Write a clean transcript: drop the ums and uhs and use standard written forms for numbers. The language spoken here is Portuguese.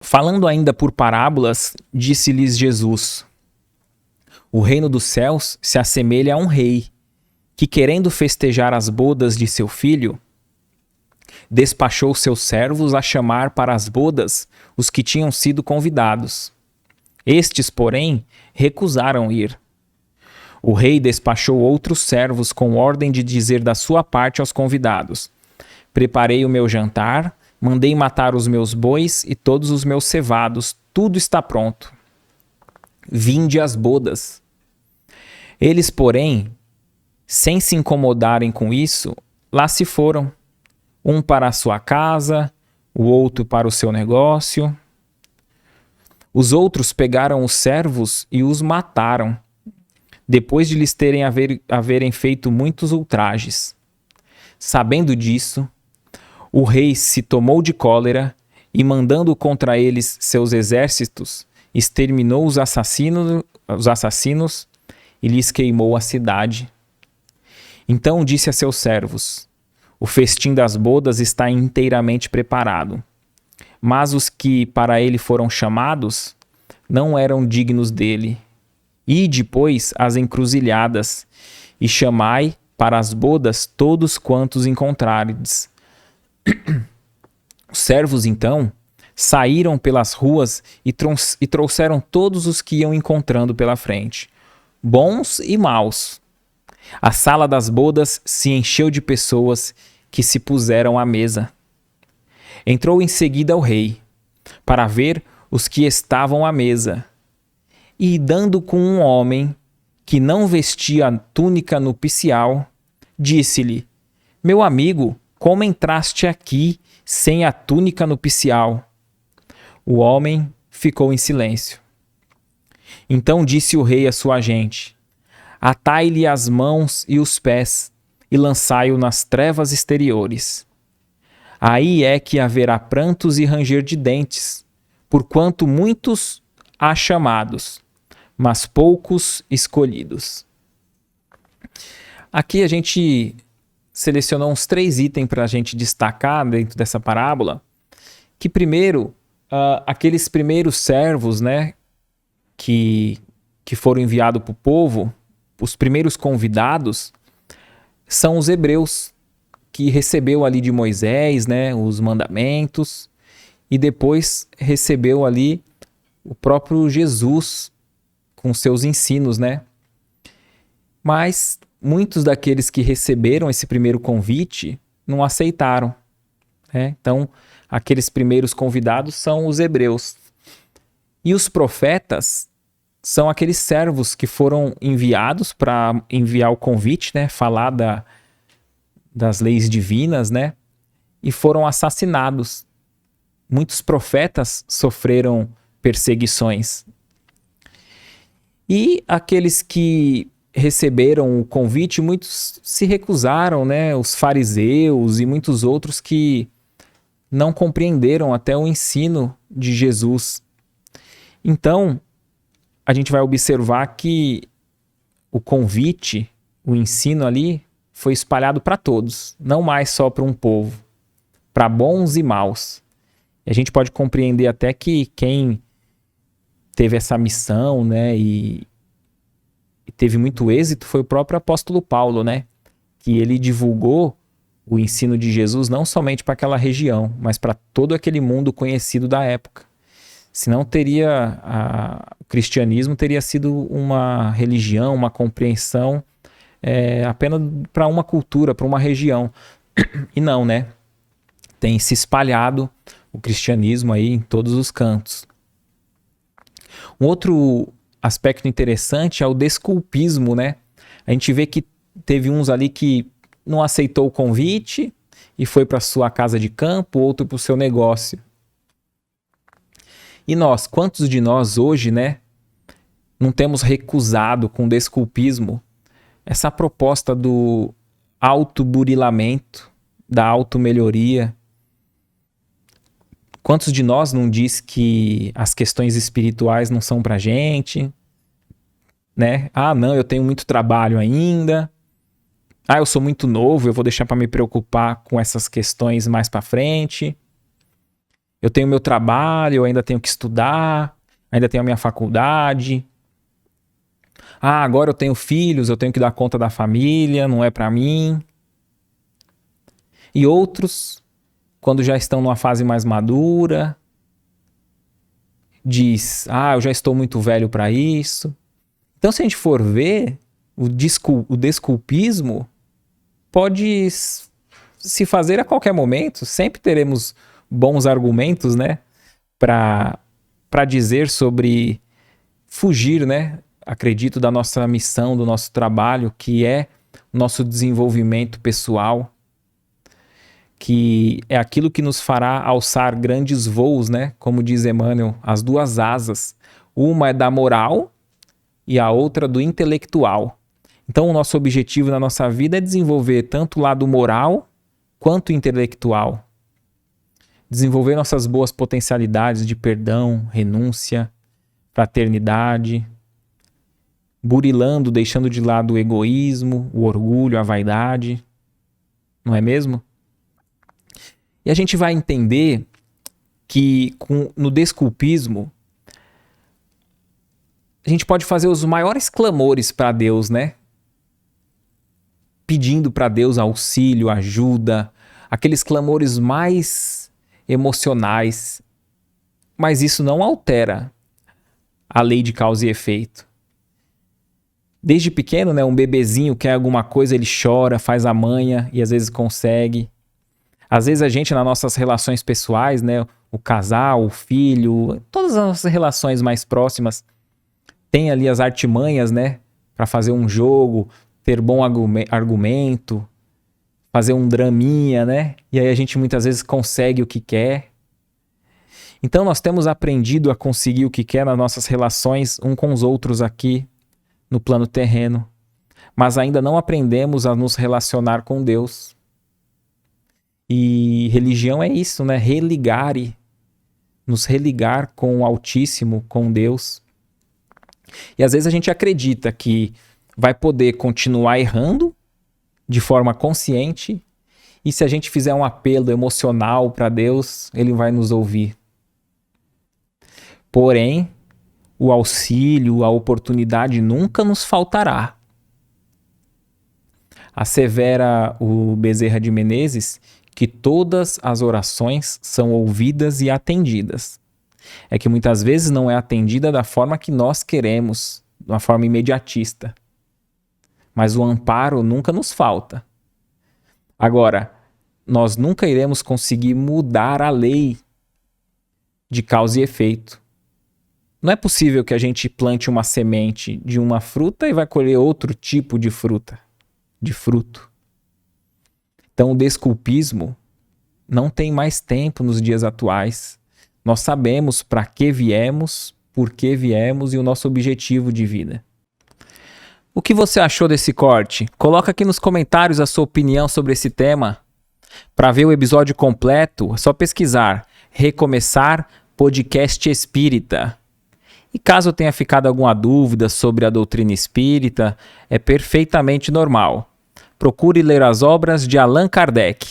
Falando ainda por parábolas, disse-lhes Jesus: O reino dos céus se assemelha a um rei, que, querendo festejar as bodas de seu filho, despachou seus servos a chamar para as bodas os que tinham sido convidados. Estes, porém, recusaram ir. O rei despachou outros servos com ordem de dizer da sua parte aos convidados: Preparei o meu jantar, mandei matar os meus bois e todos os meus cevados, tudo está pronto. Vinde às bodas. Eles, porém, sem se incomodarem com isso, lá se foram, um para a sua casa, o outro para o seu negócio. Os outros pegaram os servos e os mataram, depois de lhes haverem feito muitos ultrajes. Sabendo disso, o rei se tomou de cólera e, mandando contra eles seus exércitos, exterminou os assassinos e lhes queimou a cidade. Então disse a seus servos: O festim das bodas está inteiramente preparado, mas os que para ele foram chamados não eram dignos dele. Ide, pois, às encruzilhadas e chamai para as bodas todos quantos encontrardes. Os servos, então, saíram pelas ruas e trouxeram todos os que iam encontrando pela frente, bons e maus. A sala das bodas se encheu de pessoas que se puseram à mesa. Entrou em seguida o rei, para ver os que estavam à mesa, e, dando com um homem que não vestia a túnica nupcial, disse-lhe: Meu amigo, como entraste aqui sem a túnica nupcial? O homem ficou em silêncio. Então disse o rei à sua gente: Atai-lhe as mãos e os pés e lançai-o nas trevas exteriores. Aí é que haverá prantos e ranger de dentes, porquanto muitos há chamados, mas poucos escolhidos. Aqui a gente selecionou uns 3 itens para a gente destacar dentro dessa parábola, que primeiro, aqueles primeiros servos, né, que foram enviados para o povo, os primeiros convidados, são os hebreus, que recebeu ali de Moisés, né, os mandamentos, e depois recebeu ali o próprio Jesus com seus ensinos, né? Mas muitos daqueles que receberam esse primeiro convite não aceitaram, né? Então, aqueles primeiros convidados são os hebreus. E os profetas são aqueles servos que foram enviados para enviar o convite, né? Falar das leis divinas, né? E foram assassinados. Muitos profetas sofreram perseguições. E aqueles que receberam o convite, muitos se recusaram, né? Os fariseus e muitos outros que não compreenderam até o ensino de Jesus. Então, a gente vai observar que o convite, o ensino ali, foi espalhado para todos, não mais só para um povo, para bons e maus. E a gente pode compreender até que quem teve essa missão, né, e teve muito êxito foi o próprio apóstolo Paulo, né, que ele divulgou o ensino de Jesus não somente para aquela região, mas para todo aquele mundo conhecido da época. Senão o cristianismo teria sido uma religião, uma compreensão apenas para uma cultura, para uma região. E não, né? Tem se espalhado o cristianismo aí em todos os cantos. Um outro aspecto interessante é o desculpismo, né? A gente vê que teve uns ali que não aceitou o convite e foi para sua casa de campo, outro para o seu negócio. E nós, quantos de nós hoje, né, não temos recusado com desculpismo essa proposta do autoburilamento, da automelhoria? Quantos de nós não diz que as questões espirituais não são pra gente, né? Ah, não, eu tenho muito trabalho ainda. Ah, eu sou muito novo, eu vou deixar para me preocupar com essas questões mais para frente. Eu tenho meu trabalho, eu ainda tenho que estudar, ainda tenho a minha faculdade. Ah, agora eu tenho filhos, eu tenho que dar conta da família, não é para mim. E outros, quando já estão numa fase mais madura, diz: ah, eu já estou muito velho para isso. Então, se a gente for ver, o desculpismo pode se fazer a qualquer momento. Sempre teremos bons argumentos, né, para dizer sobre fugir, né, acredito, da nossa missão, do nosso trabalho, que é nosso desenvolvimento pessoal, que é aquilo que nos fará alçar grandes voos, né? Como diz Emmanuel, as duas asas. Uma é da moral e a outra do intelectual. Então, o nosso objetivo na nossa vida é desenvolver tanto o lado moral quanto o intelectual. Desenvolver nossas boas potencialidades de perdão, renúncia, fraternidade, burilando, deixando de lado o egoísmo, o orgulho, a vaidade. Não é mesmo? E a gente vai entender que no desculpismo a gente pode fazer os maiores clamores para Deus, né? Pedindo para Deus auxílio, ajuda, aqueles clamores mais emocionais. Mas isso não altera a lei de causa e efeito. Desde pequeno, né, um bebezinho quer alguma coisa, ele chora, faz a manha e às vezes consegue. Às vezes a gente, nas nossas relações pessoais, né, o casal, o filho, todas as nossas relações mais próximas, tem ali as artimanhas, né, para fazer um jogo, ter bom argumento, fazer um draminha, né, e aí a gente muitas vezes consegue o que quer. Então nós temos aprendido a conseguir o que quer nas nossas relações uns com os outros aqui no plano terreno, mas ainda não aprendemos a nos relacionar com Deus. E religião é isso, né? Nos religar com o Altíssimo, com Deus. E às vezes a gente acredita que vai poder continuar errando de forma consciente, e se a gente fizer um apelo emocional para Deus, Ele vai nos ouvir. Porém, o auxílio, a oportunidade nunca nos faltará. Assevera o Bezerra de Menezes que todas as orações são ouvidas e atendidas. É que muitas vezes não é atendida da forma que nós queremos, de uma forma imediatista. Mas o amparo nunca nos falta. Agora, nós nunca iremos conseguir mudar a lei de causa e efeito. Não é possível que a gente plante uma semente de uma fruta e vai colher outro tipo de fruta, de fruto. Então, o desculpismo não tem mais tempo nos dias atuais. Nós sabemos para que viemos, por que viemos e o nosso objetivo de vida. O que você achou desse corte? Coloca aqui nos comentários a sua opinião sobre esse tema. Para ver o episódio completo, é só pesquisar Recomeçar Podcast Espírita. E caso tenha ficado alguma dúvida sobre a doutrina espírita, é perfeitamente normal. Procure ler as obras de Allan Kardec.